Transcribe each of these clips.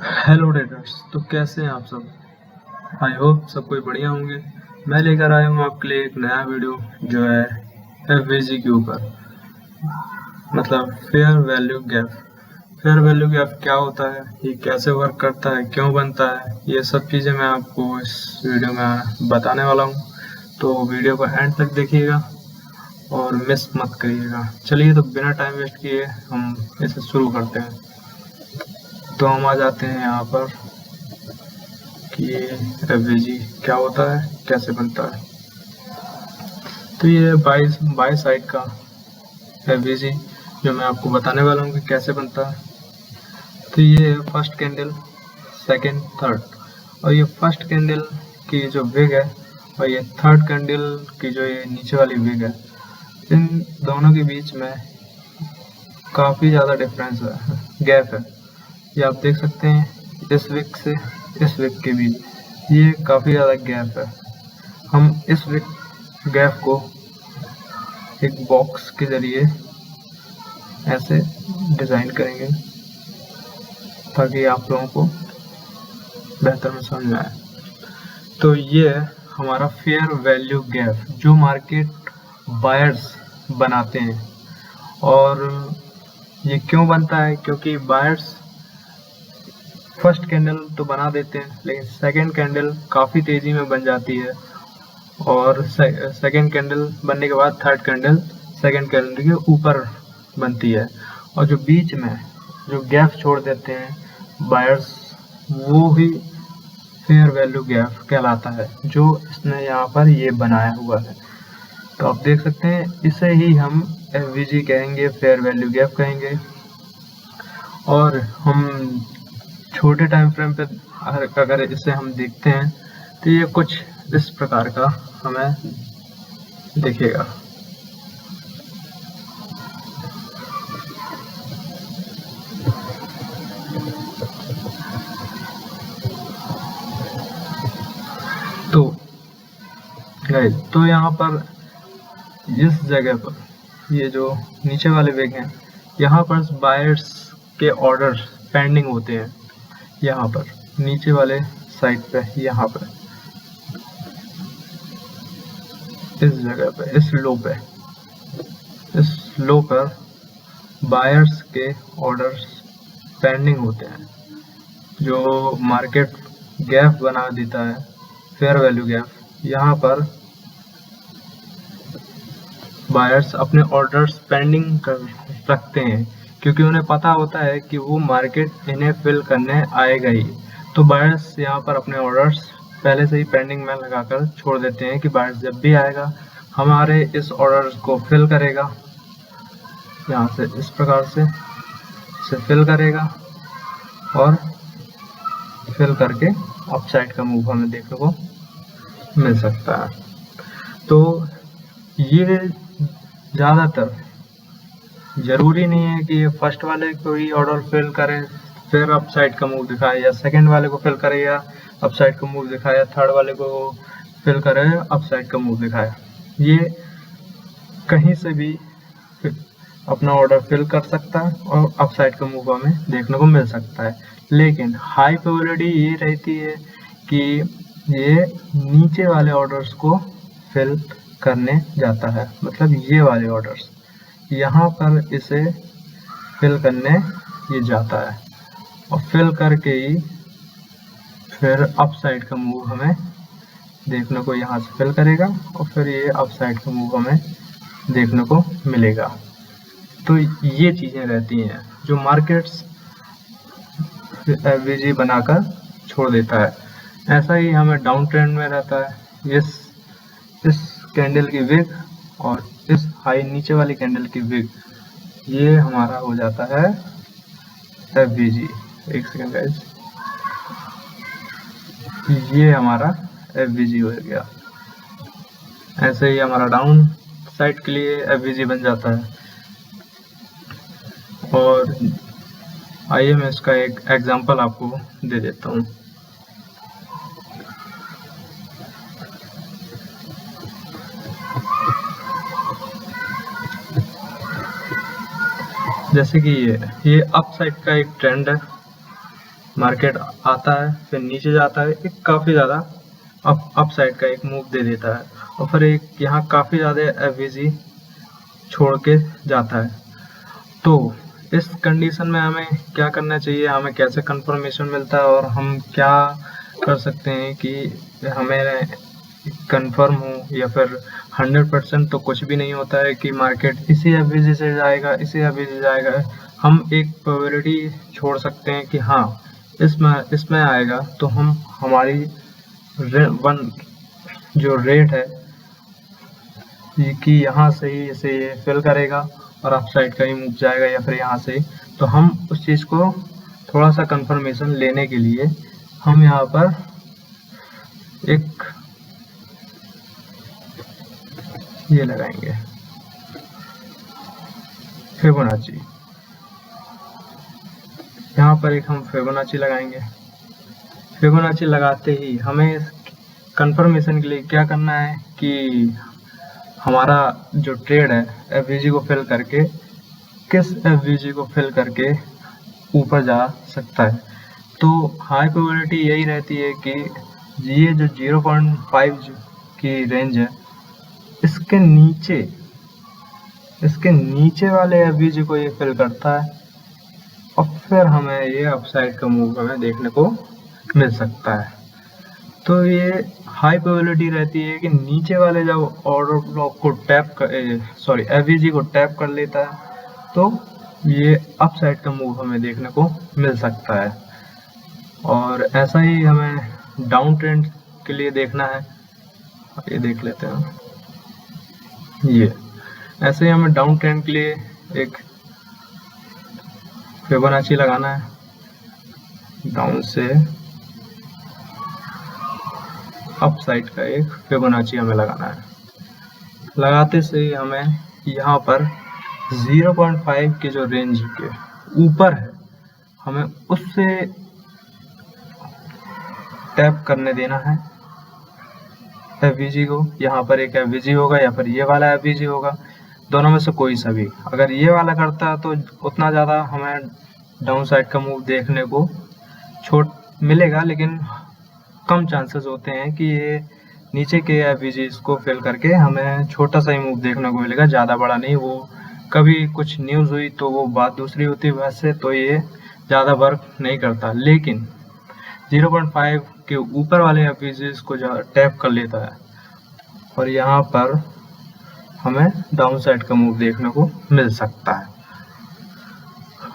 Hello traders. तो कैसे हैं आप सब? आई होप सब कोई बढ़िया होंगे। मैं लेकर आया हूँ आपके लिए एक नया वीडियो जो है एफवीजी के ऊपर, मतलब fair value gap. Fair value gap क्या होता है, ये कैसे वर्क करता है, क्यों बनता है, ये सब चीज़ें मैं आपको इस वीडियो में बताने वाला हूँ। तो वीडियो को एंड तक देखिएगा और मिस मत करिएगा। चलिए, तो बिना टाइम वेस्ट किए हम इसे शुरू करते हैं। तो हम आ जाते हैं यहाँ पर कि ये एफवीजी क्या होता है, कैसे बनता है। तो ये बाई साइड का एफवीजी जो मैं आपको बताने वाला हूँ कि कैसे बनता है। तो ये है फर्स्ट कैंडल, सेकंड, थर्ड, और ये फर्स्ट कैंडल की जो विग है और ये थर्ड कैंडल की जो ये नीचे वाली विग है, इन दोनों के बीच में काफ़ी ज़्यादा डिफरेंस है, गैप है। ये आप देख सकते हैं, इस विग से इस विग के बीच ये काफ़ी ज़्यादा गैप है। हम इस विग गैप को एक बॉक्स के जरिए ऐसे डिज़ाइन करेंगे ताकि आप लोगों को बेहतर में समझ में आए। तो ये है हमारा फेयर वैल्यू गैप जो मार्केट बायर्स बनाते हैं। और ये क्यों बनता है? क्योंकि बायर्स फर्स्ट कैंडल तो बना देते हैं, लेकिन सेकंड कैंडल काफ़ी तेज़ी में बन जाती है, और सेकंड कैंडल बनने के बाद थर्ड कैंडल सेकंड कैंडल के ऊपर बनती है, और जो बीच में जो गैप छोड़ देते हैं बायर्स, वो ही फेयर वैल्यू गैप कहलाता है, जो इसने यहाँ पर ये बनाया हुआ है। तो आप देख सकते हैं, इसे ही हम एफवीजी कहेंगे, फेयर वैल्यू गैप कहेंगे। और हम छोटे टाइम फ्रेम पे अगर इसे हम देखते हैं तो ये कुछ इस प्रकार का हमें दिखेगा। तो यहाँ पर इस जगह पर ये जो नीचे वाले वेग हैं, यहाँ पर बायर्स के ऑर्डर पेंडिंग होते हैं। यहाँ पर नीचे वाले साइड पे, यहाँ पर इस जगह पे, इस लो पर बायर्स के ऑर्डर्स पेंडिंग होते हैं, जो मार्केट गैप बना देता है, फेयर वैल्यू गैप। यहाँ पर बायर्स अपने ऑर्डर्स पेंडिंग कर रखते हैं, क्योंकि उन्हें पता होता है कि वो मार्केट इन्हें फिल करने आएगा ही। तो बायर्स यहाँ पर अपने ऑर्डर्स पहले से ही पेंडिंग में लगाकर छोड़ देते हैं कि बायर्स जब भी आएगा हमारे इस ऑर्डर को फिल करेगा, यहाँ से इस प्रकार से इसे फिल करेगा, और फिल करके अपसाइड का मूव हमें देखने को मिल सकता है। तो ये ज़्यादातर ज़रूरी नहीं है कि ये फर्स्ट वाले को ही ऑर्डर फिल करे फिर अपसाइड का मूव दिखाए, या सेकंड वाले को फिल करे या अपसाइड का मूव दिखाए, या थर्ड वाले को फिल करे अपसाइड का मूव दिखाए। ये कहीं से भी अपना ऑर्डर फिल कर सकता है और अपसाइड का मूव हमें देखने को मिल सकता है। लेकिन हाई प्रोबेबिलिटी ये रहती है कि ये नीचे वाले ऑर्डर्स को फिल करने जाता है, मतलब ये वाले ऑर्डर्स यहाँ पर इसे फिल करने ये जाता है, और फिल करके ही फिर अपसाइड का मूव हमें देखने को यहाँ से फिल करेगा, और फिर ये अपसाइड का मूव हमें देखने को मिलेगा। तो ये चीज़ें रहती हैं जो मार्केट्स एफवीजी बनाकर छोड़ देता है। ऐसा ही हमें डाउन ट्रेंड में रहता है। इस कैंडल की विग और इस हाई नीचे वाली कैंडल की विग, ये हमारा हो जाता है एफवीजी। एक सेकंड गाइस, ये हमारा एफवीजी हो गया। ऐसे ही हमारा डाउन साइड के लिए एफवीजी बन जाता है। और आइए मैं इसका एक एग्जांपल आपको दे देता हूँ। जैसे कि ये अप साइड का एक ट्रेंड है, मार्केट आता है, फिर नीचे जाता है, एक काफ़ी ज़्यादा अप साइड का एक मूव दे देता है, और फिर एक यहाँ काफ़ी ज़्यादा एफवीजी छोड़ के जाता है। तो इस कंडीशन में हमें क्या करना चाहिए, हमें कैसे कंफर्मेशन मिलता है, और हम क्या कर सकते हैं कि हमें कंफर्म हो, या फिर 100% तो कुछ भी नहीं होता है कि मार्केट इसी एफवीजी से जाएगा, इसी एफवीजी जाएगा। हम एक प्रोबेबिलिटी छोड़ सकते हैं कि हाँ इसमें आएगा, तो हम हमारी वन जो रेट है कि यहाँ से ही इसे ये फिल करेगा और अप साइड का ही मूव जाएगा, या फिर यहाँ से, तो हम उस चीज़ को थोड़ा सा कंफर्मेशन लेने के लिए हम यहाँ पर एक ये लगाएंगे फिबोनाची। यहाँ पर एक हम फिबोनाची लगाएंगे। फिबोनाची लगाते ही हमें कंफर्मेशन के लिए क्या करना है कि हमारा जो ट्रेड है एफवीजी को फिल करके किस एफवीजी को फिल करके ऊपर जा सकता है। तो हाई प्रोबेबिलिटी यही रहती है कि ये जो 0.5 की रेंज है, इसके नीचे वाले एफवीजी को ये फिल करता है, और फिर हमें ये अपसाइड का मूव हमें देखने को मिल सकता है। तो ये हाई प्रोबेबिलिटी रहती है कि नीचे वाले जब ऑर्डर ब्लॉक को एफवीजी को टैप कर लेता है, तो ये अपसाइड का मूव हमें देखने को मिल सकता है। और ऐसा ही हमें डाउन ट्रेंड के लिए देखना है। ये देख लेते हैं, ये ऐसे ही हमें डाउन ट्रेंड के लिए एक फिबोनाची लगाना है। डाउन से अप साइड का एक फिबोनाची हमें लगाना है। लगाते से हमें यहाँ पर 0.5 की जो रेंज के ऊपर है, हमें उससे टैप करने देना है एफवीजी को। यहाँ पर एक एफवीजी होगा या फिर ये वाला एफवीजी होगा, दोनों में से कोई सा भी। अगर ये वाला करता है तो उतना ज़्यादा हमें डाउन साइड का मूव देखने को मिलेगा, लेकिन कम चांसेस होते हैं कि ये नीचे के एफवीजीज को फिल करके हमें छोटा सा ही मूव देखने को मिलेगा, ज़्यादा बड़ा नहीं। वो कभी कुछ न्यूज़ हुई तो वो बात दूसरी होती है, वैसे तो ये ज़्यादा वर्क नहीं करता। लेकिन 0.5 के ऊपर वाले एफवीजीज को जो टैप कर लेता है, और यहाँ पर हमें डाउन साइड का मूव देखने को मिल सकता है।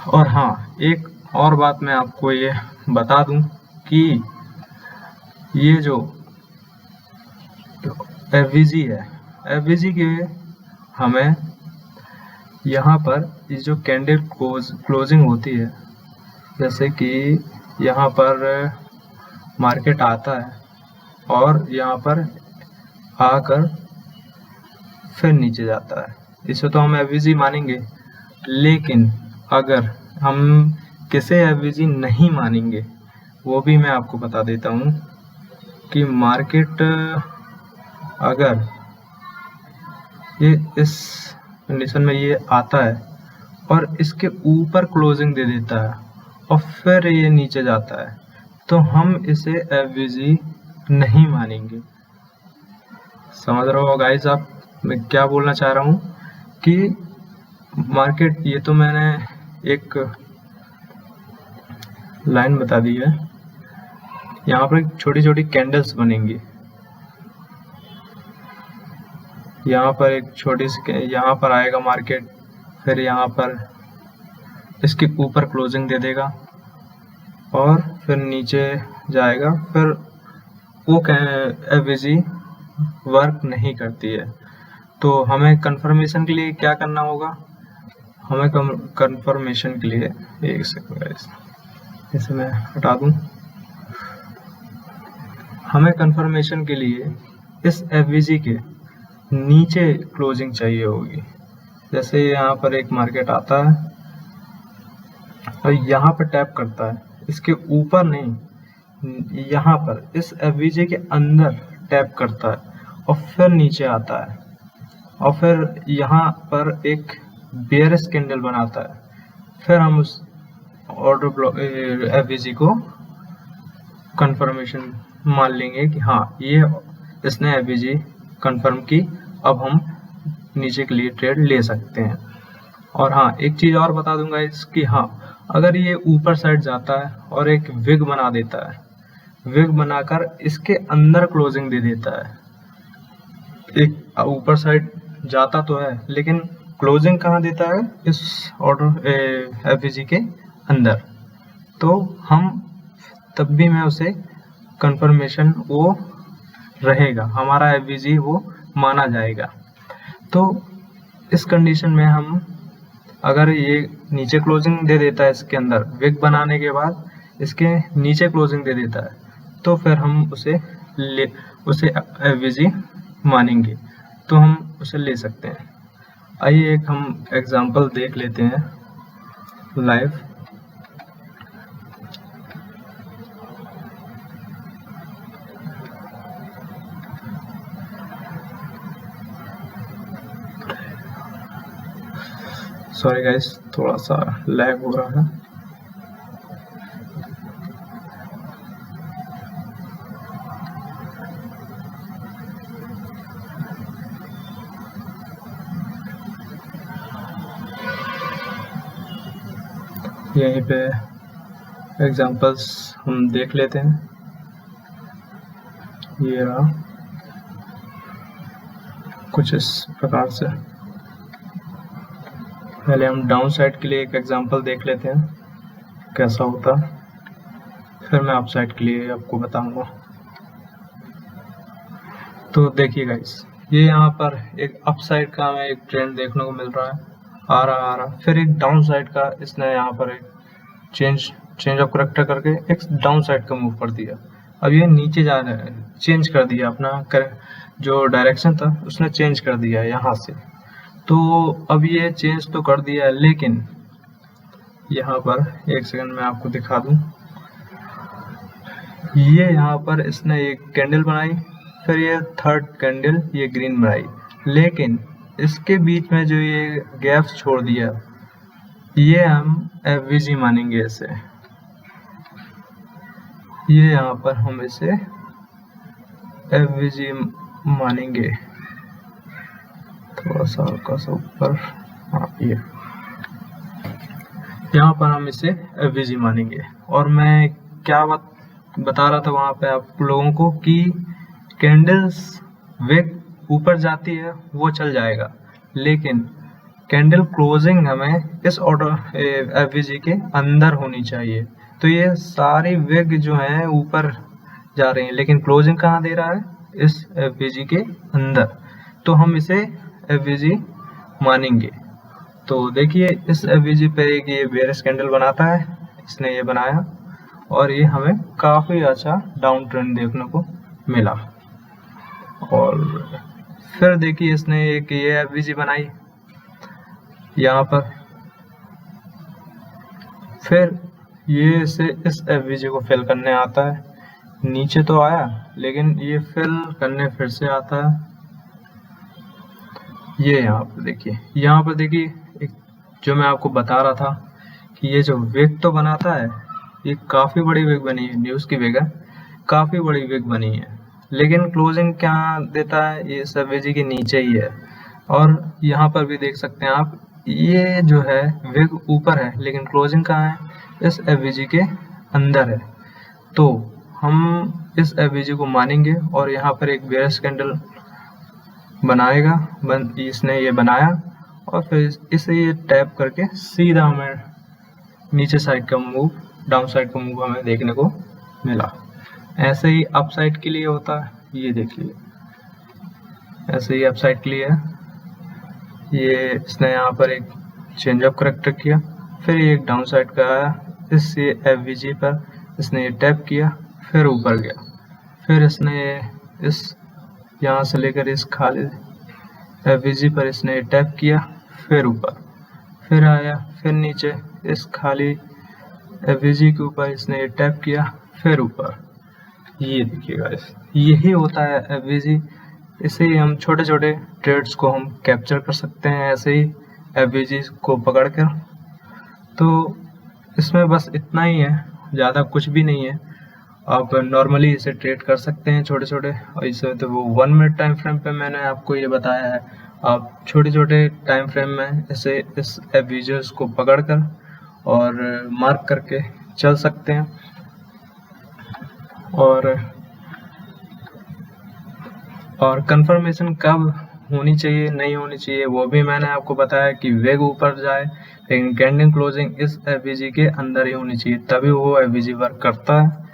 और हाँ, एक और बात मैं आपको ये बता दूं कि ये जो एफवीजी है, एफवीजी के हमें यहाँ पर ये जो कैंडल क्लोजिंग होती है, जैसे कि यहाँ पर मार्केट आता है और यहाँ पर आकर फिर नीचे जाता है, इसे तो हम एफवीजी मानेंगे। लेकिन अगर हम किसे एफवीजी नहीं मानेंगे, वो भी मैं आपको बता देता हूँ कि मार्केट अगर ये इस कंडीशन में ये आता है और इसके ऊपर क्लोजिंग दे देता है और फिर ये नीचे जाता है, तो हम इसे एफवीजी नहीं मानेंगे। समझ रहे हो गाइस आप मैं क्या बोलना चाह रहा हूँ कि मार्केट, ये तो मैंने एक लाइन बता दी है। यहाँ पर छोटी छोटी कैंडल्स बनेंगी, यहाँ पर एक छोटी सी, यहाँ पर आएगा मार्केट, फिर यहाँ पर इसके ऊपर क्लोजिंग दे देगा और फिर नीचे जाएगा, फिर वो एफवीजी वर्क नहीं करती है। तो हमें कंफर्मेशन के लिए क्या करना होगा, हमें कंफर्मेशन के लिए एक सेकंड इसे मैं हटा दूं। हमें कंफर्मेशन के लिए इस एफवीजी के नीचे क्लोजिंग चाहिए होगी। जैसे यहाँ पर एक मार्केट आता है और यहाँ पर टैप करता है, इसके ऊपर नहीं, यहाँ पर इस एफवीजी के अंदर टैप करता है और फिर नीचे आता है और फिर यहाँ पर एक बेयरिश कैंडल बनाता है, फिर हम उस ऑर्डर ब्लॉक एफवीजी को कंफर्मेशन मान लेंगे कि हाँ ये इसने एफवीजी कंफर्म की, अब हम नीचे के लिए ट्रेड ले सकते हैं। और हाँ एक चीज़ और बता दूंगा इसकी, हाँ अगर ये ऊपर साइड जाता है और एक विग बना देता है, विग बनाकर इसके अंदर क्लोजिंग दे देता है, एक ऊपर साइड जाता तो है लेकिन क्लोजिंग कहाँ देता है, इस ऑर्डर एफवीजी के अंदर, तो हम तब भी मैं उसे कंफर्मेशन वो रहेगा, हमारा एफवीजी वो माना जाएगा। तो इस कंडीशन में हम अगर ये नीचे क्लोजिंग दे देता है इसके अंदर, विग बनाने के बाद इसके नीचे क्लोजिंग दे देता है, तो फिर हम उसे एफवीजी मानेंगे, तो हम उसे ले सकते हैं। आइए एक हम एग्जांपल देख लेते हैं लाइव। सॉरी गाइस, थोड़ा सा लैग हो रहा है। यहीं पे एग्जांपल्स हम देख लेते हैं। ये रहा कुछ इस प्रकार से। पहले हम डाउन साइड के लिए एक एग्जांपल देख लेते हैं कैसा होता, फिर मैं अप साइड के लिए आपको बताऊंगा। तो देखिए गाइस, ये यहाँ पर एक अप साइड का हमें एक ट्रेंड देखने को मिल रहा है, आ रहा, फिर एक डाउन साइड का इसने यहाँ पर एक चेंज ऑफ करैक्टर करके एक डाउन साइड का मूव कर दिया। अब ये नीचे जा रहा है, चेंज कर दिया अपना जो डायरेक्शन था उसने चेंज कर दिया यहाँ से। तो अब ये चेंज तो कर दिया है, लेकिन यहाँ पर एक सेकंड में आपको दिखा दूं, ये यहाँ पर इसने एक कैंडल बनाई, फिर ये थर्ड कैंडल ये ग्रीन बनाई, लेकिन इसके बीच में जो ये गैप्स छोड़ दिया, ये हम एफवीजी मानेंगे इसे। ये यहाँ पर हम इसे एफवीजी मानेंगे, थोड़ा सा हल्का सा ऊपर, हाँ ये यहाँ पर हम इसे एफवीजी मानेंगे। और मैं क्या बता रहा था वहाँ पे आप लोगों को कि कैंडल्स विग ऊपर जाती है वो चल जाएगा, लेकिन कैंडल क्लोजिंग हमें इस ऑर्डर एफवीजी के अंदर होनी चाहिए। तो ये सारी विग जो है ऊपर जा रही हैं, लेकिन क्लोजिंग कहाँ दे रहा है, इस एफवीजी के अंदर, तो हम इसे एफवीजी मानेंगे। तो देखिए इस एफवीजी पे ये बेयरिश कैंडल बनाता है, इसने ये बनाया और ये हमें काफ़ी अच्छा डाउन ट्रेंड देखने को मिला। और फिर देखिए इसने एक ये एफवीजी बनाई यहाँ पर, फिर ये इसे इस एफवीजी को फिल करने आता है, नीचे तो आया लेकिन ये फिल करने फिर से आता है। ये यहाँ पर देखिए एक जो मैं आपको बता रहा था कि ये जो विग तो बनाता है, ये काफ़ी बड़ी विग बनी है, न्यूज़ की विग है, काफ़ी बड़ी विग बनी है, लेकिन क्लोजिंग क्या देता है, ये इस एफवीजी के नीचे ही है। और यहाँ पर भी देख सकते हैं आप, ये जो है विग ऊपर है लेकिन क्लोजिंग कहाँ है, इस एफवीजी के अंदर है। तो हम इस एफवीजी को मानेंगे और यहाँ पर एक बेयरिश कैंडल बनाएगा, इसने ये बनाया और फिर इसे ये टैप करके सीधा हमें नीचे साइड का मूव, डाउन साइड का मूव हमें देखने को मिला। ऐसे ही अप साइड के लिए होता है, ये देखिए ऐसे ही अप साइड के लिए है, ये इसने यहाँ पर एक चेंज ऑफ करैक्टर किया, फिर ये एक डाउन साइड का आया, इस एफवीजी पर इसने ये टैप किया, फिर ऊपर गया, फिर इसने इस यहाँ से लेकर इस खाली एफवीजी पर इसने ये टैप किया, फिर ऊपर, फिर आया, फिर नीचे इस खाली एफवीजी के ऊपर इसने ये टैप किया, फिर ऊपर। ये देखिएगा, यही होता है एफवीजी। इसे ही हम छोटे छोटे ट्रेड्स को हम कैप्चर कर सकते हैं ऐसे ही एफवीजी को पकड़ कर। तो इसमें बस इतना ही है, ज़्यादा कुछ भी नहीं है। आप नॉर्मली इसे ट्रेड कर सकते हैं छोटे छोटे, और इसे तो वो 1 मिनट टाइम फ्रेम पे मैंने आपको ये बताया है। आप छोटे छोटे टाइम फ्रेम में इसे इस एविजर्स को पकड़कर और मार्क करके चल सकते हैं। और कंफर्मेशन कब होनी चाहिए नहीं होनी चाहिए वो भी मैंने आपको बताया कि वेग ऊपर जाए, लेकिन कैंडल क्लोजिंग इस एफवीजी के अंदर ही होनी चाहिए, तभी वो एफवीजी वर्क करता है।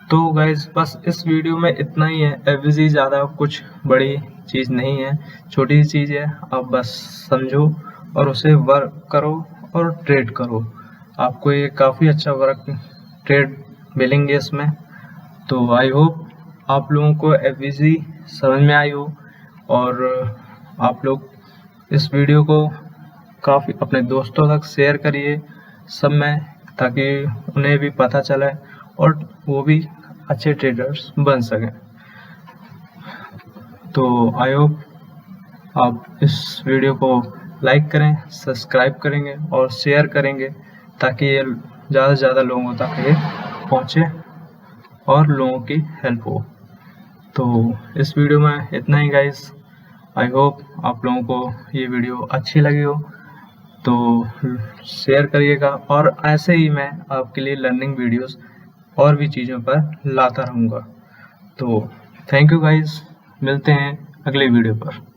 तो गाइज बस इस वीडियो में इतना ही है। एफवीजी ज़्यादा कुछ बड़ी चीज़ नहीं है, छोटी चीज़ है। आप बस समझो और उसे वर्क करो और ट्रेड करो, आपको ये काफ़ी अच्छा वर्क ट्रेड मिलेंगे इसमें। तो आई होप आप लोगों को एफवीजी समझ में आई हो, और आप लोग इस वीडियो को काफ़ी अपने दोस्तों तक शेयर करिए सब में, ताकि उन्हें भी पता चले और वो भी अच्छे ट्रेडर्स बन सकें। तो आई होप आप इस वीडियो को लाइक करें, सब्सक्राइब करेंगे और शेयर करेंगे, ताकि ये ज़्यादा से ज़्यादा लोगों तक ये पहुँचे और लोगों की हेल्प हो। तो इस वीडियो में इतना ही गाइस। आई होप आप लोगों को ये वीडियो अच्छी लगी हो, तो शेयर करिएगा, और ऐसे ही मैं आपके लिए लर्निंग वीडियोस और भी चीज़ों पर लाता रहूँगा। तो थैंक यू गाइस, मिलते हैं अगले वीडियो पर।